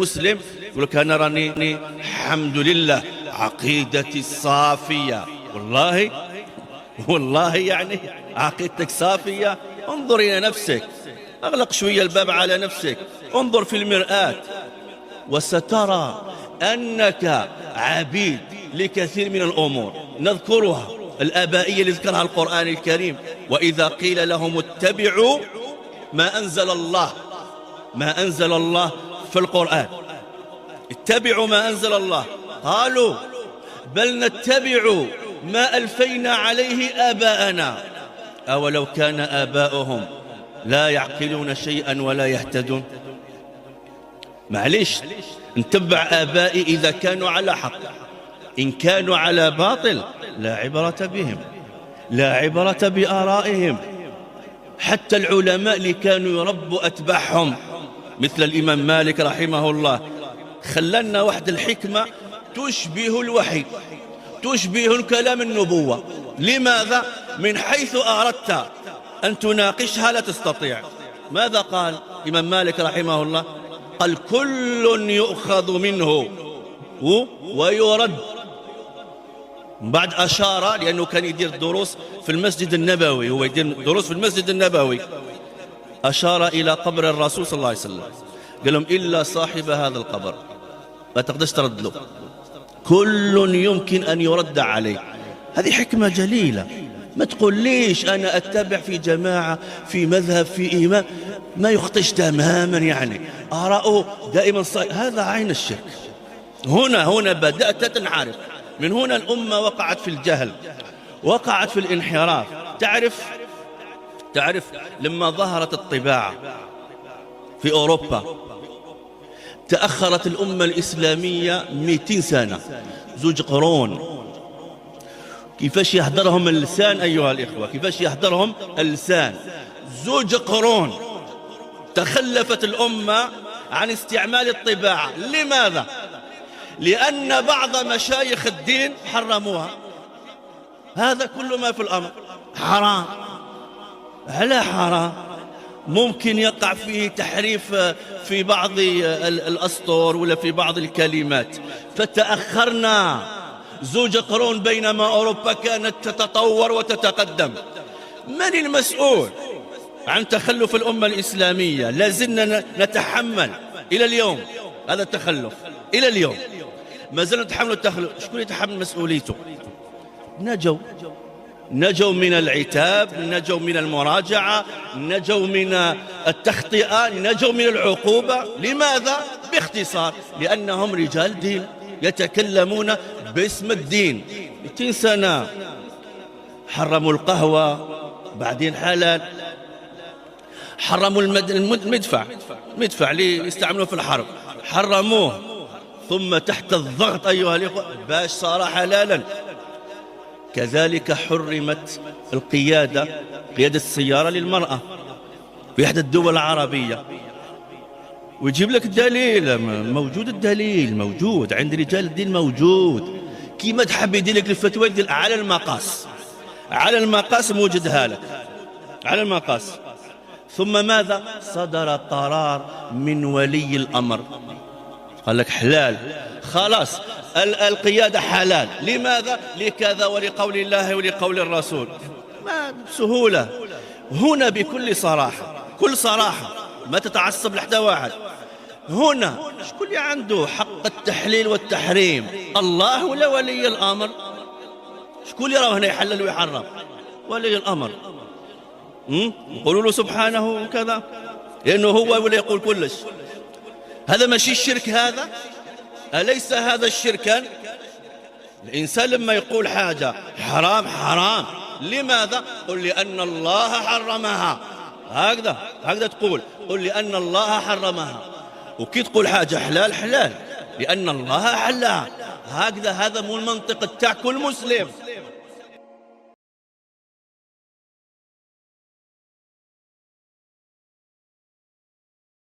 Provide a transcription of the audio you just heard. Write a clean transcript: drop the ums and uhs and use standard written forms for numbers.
مسلم يقول لك أنا راني الحمد لله عقيدتي الصافية. والله يعني عقيدتك صافية؟ انظر إلى نفسك، أغلق شوية الباب على نفسك، انظر في المرآة وسترى أنك عبيد لكثير من الأمور نذكرها الآبائية اللي ذكرها القرآن الكريم. وإذا قيل لهم اتبعوا ما أنزل الله في القرآن، اتبعوا ما أنزل الله، قالوا بل نتبع ما ألفينا عليه آباءنا أولو كان آباؤهم لا يعقلون شيئا ولا يهتدون. معليش نتبع آبائي إذا كانوا على حق، إن كانوا على باطل لا عبرة بهم، لا عبرة بآرائهم. حتى العلماء اللي كانوا يربوا أتباعهم مثل الإمام مالك رحمه الله خلنا واحد الحكمة تشبه الوحي، تشبه كلام النبوة. لماذا؟ من حيث أردت أن تناقشها لا تستطيع. ماذا قال الإمام مالك رحمه الله؟ قال كل يؤخذ منه ويرد. بعد أشار، لأنه كان يدير دروس في المسجد النبوي، هو يدير دروس في المسجد النبوي، أشار إلى قبر الرسول صلى الله عليه وسلم، قال لهم إلا صاحب هذا القبر ما تقدرش ترد له، كل يمكن أن يرد عليه. هذه حكمة جليلة. ما تقول ليش أنا أتبع في جماعة في مذهب في إمام ما يخطئش تماما، يعني آراؤه دائما صحيح. هذا عين الشرك. هنا بدأت تنحرف. من هنا الأمة وقعت في الجهل، وقعت في الانحراف. تعرف لما ظهرت الطباعة في أوروبا تأخرت الأمة الإسلامية 200 سنة، 2 قرون. كيفاش يحضرهم اللسان أيها الإخوة، كيفاش يحضرهم اللسان؟ 2 قرون تخلفت الأمة عن استعمال الطباعة. لماذا؟ لأن بعض مشايخ الدين حرموها. هذا كل ما في الأمر حرام. على حرام ممكن يقع فيه تحريف في بعض الأسطور ولا في بعض الكلمات، فتأخرنا 2 قرون بينما أوروبا كانت تتطور وتتقدم. من المسؤول عن تخلف الأمة الإسلامية؟ لازلنا نتحمل إلى اليوم هذا التخلف، إلى اليوم ما زلنا نتحمل التخلف. شكون يتحمل مسؤوليته؟ نجوا من العتاب، نجوا من المراجعة، نجوا من التخطئة، نجوا من العقوبة. لماذا؟ باختصار لأنهم رجال دين يتكلمون باسم الدين. 200 سنة حرموا القهوة، بعدين حلال. حرموا المدفع اللي يستعملوه في الحرب، حرموه. ثم تحت الضغط أيها الإخوة باش صار حلالا. كذلك حرمت قيادة السيارة للمرأة في إحدى الدول العربية. ويجيب لك الدليل، موجود الدليل، موجود عند رجال الدين، موجود. كيما تحب يدير لك الفتوى يدير على المقاس موجدها لك على المقاس. ثم ماذا؟ صدر قرار من ولي الأمر قال لك حلال، خلاص القيادة حلال. لماذا؟ لكذا ولقول الله ولقول الرسول. ما بسهولة. هنا بكل صراحة، كل صراحة، ما تتعصب لحدا واحد. هنا شكون اللي عنده حق التحليل والتحريم؟ الله ولا ولي الأمر؟ شكون اللي راه هنا يحلل ويحرم؟ ولي الأمر. يقولوا له سبحانه كذا لأنه هو ولا يقول كلش. هذا ماشي الشرك هذا؟ أليس هذا الشركا؟ الإنسان لما يقول حاجة حرام، لماذا؟ قل لأن الله حرمها. هكذا تقول، قل لأن الله حرمها. وكي تقول حاجة حلال لأن الله حلها. هكذا، هذا مو المنطق تاع كل مسلم.